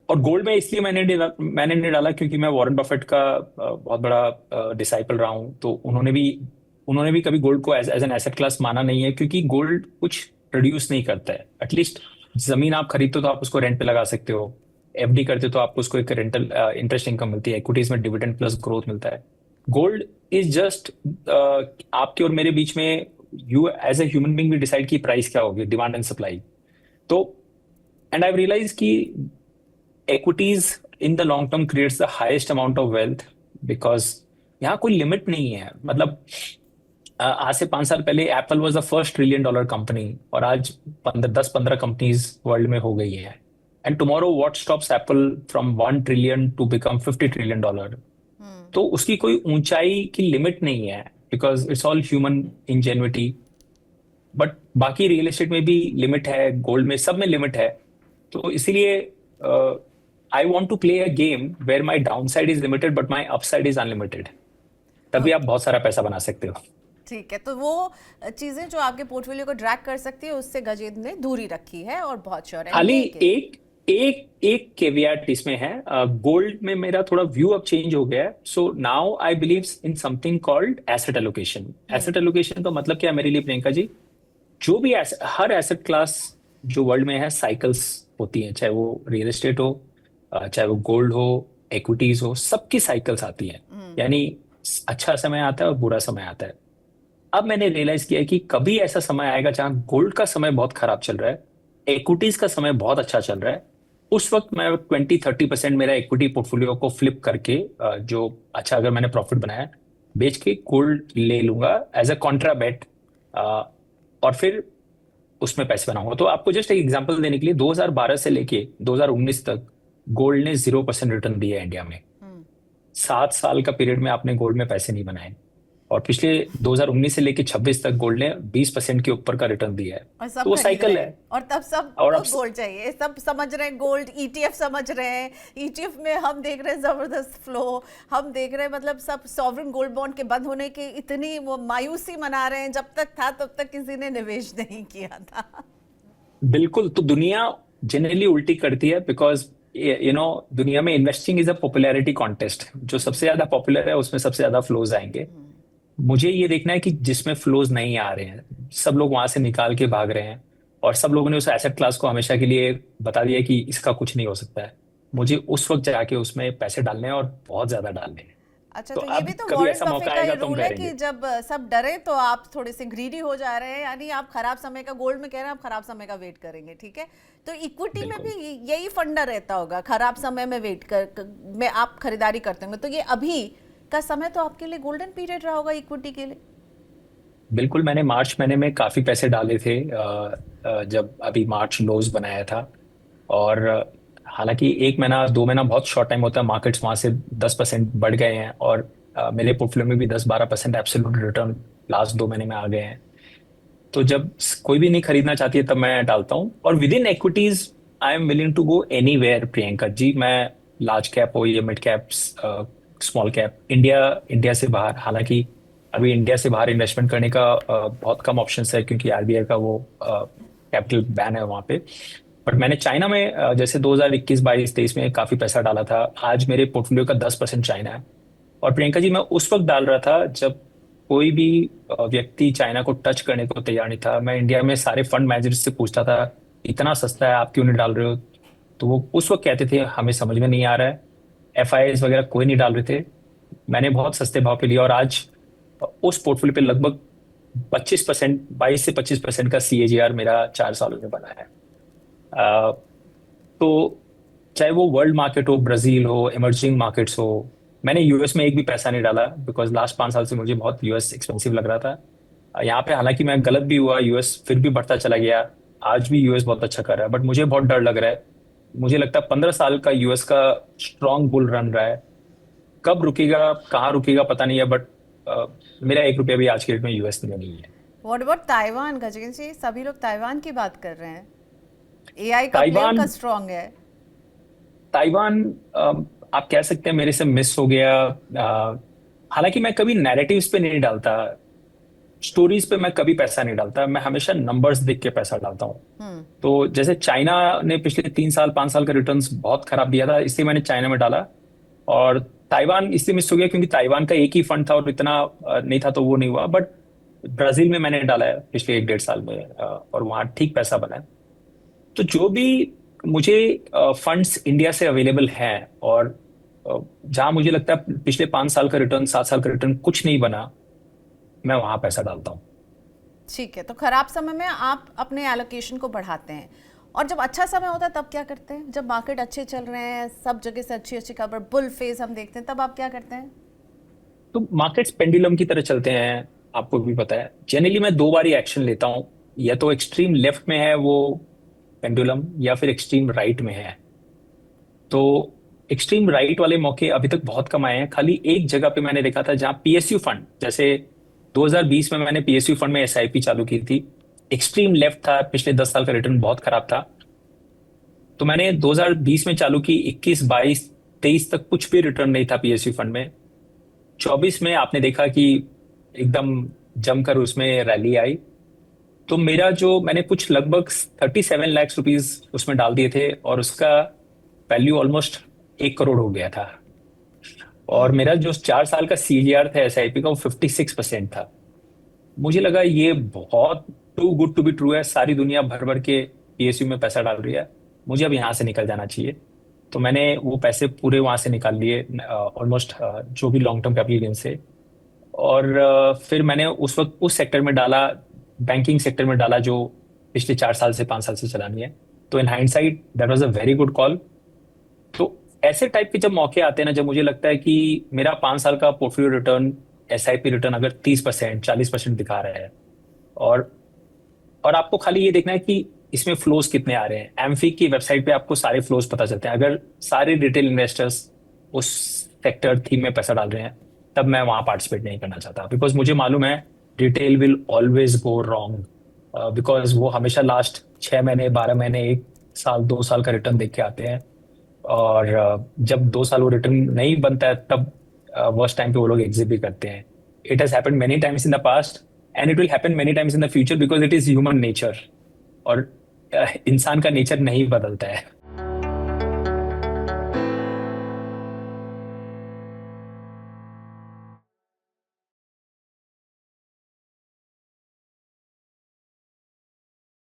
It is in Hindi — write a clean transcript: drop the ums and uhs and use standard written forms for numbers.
और गोल्ड में इसलिए मैंने नहीं डाला क्योंकि मैं वॉरेन बफेट का बहुत बड़ा डिसाइपल रहा हूँ। तो उन्होंने भी कभी गोल्ड को एज एन एसेट क्लास माना नहीं है, क्योंकि गोल्ड कुछ प्रोड्यूस नहीं करता है। एटलीस्ट जमीन आप खरीदते हो तो आप उसको रेंट पे लगा सकते हो, एफडी करते हो तो आपको उसको एक रेंटल इंटरेस्ट इनकम मिलती है, इक्विटीज में डिविडेंड प्लस ग्रोथ मिलता है। गोल्ड इज जस्ट आपके और मेरे बीच में, you as a human being भी डिसाइड की प्राइस क्या होगी, डिमांड एंड सप्लाई। तो एंड आई रियलाइज कि equities in the long term creates the highest amount of wealth, because यहाँ कोई लिमिट नहीं है। मतलब आज से 5 साल पहले Apple was the first trillion dollar company, और आज 10-15 कंपनीज वर्ल्ड में हो गई है। And tomorrow what stops Apple from 1 trillion to become 50 trillion dollar? Hmm. तो उसकी कोई ऊंचाई की लिमिट नहीं है, because it's all human ingenuity. But बाकी रियल एस्टेट में भी लिमिट है, गोल्ड में, सब में लिमिट है। तो इसीलिए I want to play a game where my downside is limited but my upside is unlimited. तभी आप ओके। बहुत सारा पैसा बना सकते हो। ठीक है, तो वो चीजें जो आपके पोर्टफोलियो को ड्रैग कर सकती है उससे गजेंद्र ने दूरी रखी है और बहुत श्योर है, खाली लेकिन एक एक एक केवियाट इसमें है। गोल्ड में मेरा थोड़ा व्यू अब चेंज हो गया है। So now I believe in something called asset allocation. Hmm. Asset allocation का मतलब क्या है मेरे लिए, प्रियंका जी? जो भी हर एसेट क्लास जो वर्ल्ड में है, साइकिल्स होती हैं, चाहे वो रियल एस्टेट हो, चाहे वो गोल्ड हो, इक्विटीज हो, सबकी साइकिल्स आती हैं। हम्म। यानी अच्छा समय आता है और बुरा समय आता है। अब मैंने रियलाइज किया है कि कभी ऐसा समय आएगा जहां गोल्ड का समय बहुत खराब चल रहा है, इक्विटीज का समय बहुत अच्छा चल रहा है। उस वक्त मैं 20-30% मेरा इक्विटी पोर्टफोलियो को फ्लिप करके, जो अच्छा अगर मैंने प्रॉफिट बनाया, बेच के गोल्ड ले लूंगा एज अ कॉन्ट्रा बेट, और फिर उसमें पैसे बनाऊंगा। तो आपको जस्ट एक एग्जांपल देने के लिए, 2012 से लेके 2019 तक गोल्ड ने 0% रिटर्न दिया है इंडिया में। हम्म। 7 साल का पीरियड में आपने गोल्ड में पैसे नहीं बनाए। और पिछले 2019 से लेके 26 तक गोल्ड ने 20% के ऊपर का रिटर्न दिया है। और तो सब वो खरीद रहे साइकिल है। हैं, और तब और सबको अब गोल्ड चाहिए, सब समझ रहे हैं गोल्ड ईटीएफ समझ रहे हैं। ईटीएफ में हम देख रहे हैं जबरदस्त फ्लो, हम देख रहे हैं मतलब सब सॉवरेन गोल्ड बॉन्ड के बंद होने की इतनी वो मायूसी मना रहे हैं, जब तक था तब तक किसी ने निवेश नहीं किया था। बिल्कुल, तो दुनिया जनरली उल्टी करती है, बिकॉज दुनिया में investing is a popularity contest. जो सबसे ज्यादा पॉपुलर है उसमें सबसे ज्यादा फ्लोज आएंगे। मुझे ये देखना है कि जिसमें फ्लोज नहीं आ रहे हैं, सब लोग वहां से निकाल के भाग रहे हैं, और सब लोगों ने उस एसेट क्लास को हमेशा के लिए बता दिया कि इसका कुछ नहीं हो सकता है। मुझे उस वक्त जाके उसमें पैसे डालने हैं, और बहुत ज्यादा डालने हैं। अच्छा, तो तो ये अब भी तो कभी वॉरेन ऐसा मौका बफेट का आएगा ये तो हम रूल है करेंगे। कि जब सब डरे तो आप थोड़े से ग्रीडी हो जा रहे हैं, यानी आप खराब समय का, गोल्ड में कह रहे हैं आप खराब समय का वेट करेंगे, ठीक है। तो इक्विटी में भी बिल्कुल। यही फंडा रहता होगा, खराब समय में में आप खरीदारी करते होंगे, तो ये अभी का समय तो आपके लिए गोल्डन पीरियड रहा होगा इक्विटी के लिए। बिल्कुल, मैंने मार्च महीने में काफी पैसे डाले थे, जब अभी मार्च लोज बनाया था। और हालांकि 1 महीना 2 महीना बहुत शॉर्ट टाइम होता है, मार्केट्स वहां से 10% बढ़ गए हैं, और मेरे पोर्टफोलियो में भी 10-12% एब्सोल्यूट रिटर्न लास्ट 2 महीने में आ गए हैं। तो जब कोई भी नहीं खरीदना चाहती है तब मैं डालता हूँ। और within equities I am willing to go anywhere, Priyanka ji. मैं लार्ज कैप हो या mid cap, small cap, India India से बाहर, हालांकि अभी इंडिया से बाहर इन्वेस्टमेंट करने का बहुत कम ऑप्शन है, क्योंकि आरबीआई का वो कैपिटल बैन है वहां पे। बट मैंने चाइना में जैसे 2021, 22, 23 में काफी पैसा डाला था। आज मेरे पोर्टफोलियो का 10% चाइना है। और प्रियंका जी, मैं उस वक्त डाल रहा था जब कोई भी व्यक्ति चाइना को टच करने को तैयार नहीं था। मैं इंडिया में सारे फंड मैनेजर्स से पूछता था, इतना सस्ता है आप क्यों नहीं डाल रहे हो? तो वो उस वक्त कहते थे हमें समझ में नहीं आ रहा है। एफआईआईज वगैरह कोई नहीं डाल रहे थे। मैंने बहुत सस्ते भाव पे लिया, और आज उस पोर्टफोलियो पे लगभग 25%, 22 से 25% का सीएजीआर मेरा 4 सालों में बना है। अ, तो चाहे वो वर्ल्ड मार्केट हो, ब्राजील हो, इमर्जिंग मार्केट्स हो, मैंने यूएस में एक भी पैसा नहीं डाला, बिकॉज लास्ट 5 साल से मुझे बहुत यूएस एक्सपेंसिव लग रहा था। यहाँ पे हालांकि मैं गलत भी हुआ, यूएस फिर भी बढ़ता चला गया। आज भी यूएस बहुत अच्छा कर रहा है, बट मुझे बहुत डर लग रहा है। मुझे लगता है 15 साल का यूएस का स्ट्रॉन्ग बुल रन रहा है। कब रुकेगा, कहाँ रुकेगा पता नहीं है, बट मेरा 1 रुपया भी आज के डेट में यूएस में नहीं है। व्हाट अबाउट ताइवान, गजगन जी, सभी लोग ताइवान की बात कर रहे हैं, एआई का प्ले ताइवान उनका स्ट्रांग है। ताइवान आप कह सकते हैं मेरे से मिस हो गया। हालांकि मैं कभी नैरेटिव्स पे नहीं डालता। स्टोरीज पे मैं कभी पैसा नहीं डालता, मैं हमेशा नंबर्स देख के पैसा डालता हूँ। हम्म। तो जैसे चाइना ने पिछले 3 साल 5 साल का रिटर्न्स बहुत खराब दिया था, इसलिए मैंने चाइना में डाला। और ताइवान इसलिए मिस हो गया क्योंकि ताइवान का एक ही फंड था और इतना नहीं था, तो वो नहीं हुआ। बट ब्राजील में मैंने डाला है पिछले 1 1.5 साल में, और वहाँ ठीक पैसा बना है। तो जो भी मुझे फंड्स इंडिया से अवेलेबल हैं, और जहां मुझे लगता है पिछले 5 साल का रिटर्न 7 साल का रिटर्न कुछ नहीं बना, मैं वहां पैसा डालता हूँ। ठीक है, तो खराब समय में आप अपने एलोकेशन को बढ़ाते हैं, और जब अच्छा समय होता है तब क्या करते हैं? जब मार्केट अच्छे चल रहे हैं, सब जगह से अच्छी अच्छी खबर, बुल फेज हम देखते हैं, तब आप क्या करते हैं? तो मार्केट्स पेंडुलम की तरह चलते हैं, आपको भी पता है। जनरली मैं 2 बार ही एक्शन लेता हूँ, या तो एक्सट्रीम लेफ्ट में है वो पेंडुलम, या फिर एक्सट्रीम राइट में है। तो एक्सट्रीम राइट वाले मौके अभी तक बहुत कम आए हैं। खाली एक जगह पे मैंने देखा था जहां पीएसयू फंड, जैसे 2020 में मैंने पीएसयू फंड में एसआईपी चालू की थी। एक्सट्रीम लेफ्ट था, पिछले 10 साल का रिटर्न बहुत खराब था। तो मैंने 2020 में चालू की, 21 22 23 तक कुछ भी रिटर्न नहीं था पीएसयू फंड में। 24 में आपने देखा कि एकदम जमकर उसमें रैली आई। तो मेरा जो मैंने कुछ लगभग 37 लाख रुपीज उसमें डाल दिए थे, और उसका वैल्यू ऑलमोस्ट 1 करोड़ हो गया था। और मेरा जो 4 साल का सीजीआर था एसआईपी का, वो 56% था। मुझे लगा ये बहुत too good to be true है, सारी दुनिया भर भर के पीएसयू में पैसा डाल रही है, मुझे अब यहाँ से निकल जाना चाहिए। तो मैंने वो पैसे पूरे वहां से निकाल लिए, ऑलमोस्ट जो भी लॉन्ग टर्म कैपिटल गेन से। और फिर मैंने उस वक्त उस सेक्टर में डाला, बैंकिंग सेक्टर में डाला, जो पिछले 4 साल से 5 साल से चलानी है। तो in hindsight that was a very good call. तो ऐसे टाइप के जब मौके आते हैं ना, जब मुझे लगता है कि मेरा 5 साल का पोर्टफोलियो रिटर्न, एसआईपी रिटर्न अगर 30% 40% दिखा रहा है, और और आपको खाली ये देखना है कि इसमें फ्लोज कितने आ रहे हैं। एमफिक की वेबसाइट पे आपको सारे फ्लोज पता चलते हैं। अगर सारे रिटेल इन्वेस्टर्स उस सेक्टर थीम में पैसा डाल रहे हैं, तब मैं वहां पार्टिसिपेट नहीं करना चाहता, बिकॉज मुझे मालूम है retail will always go wrong. Because वो हमेशा लास्ट 6 महीने 12 महीने 1 साल 2 साल का रिटर्न देख के आते हैं। और जब 2 साल वो रिटर्न नहीं बनता है, तब वर्स्ट टाइम पे वो लोग एग्जिट भी करते हैं। It has happened many times in the past, and it will happen many times in the future, because it is human nature. और इंसान का नेचर नहीं बदलता है।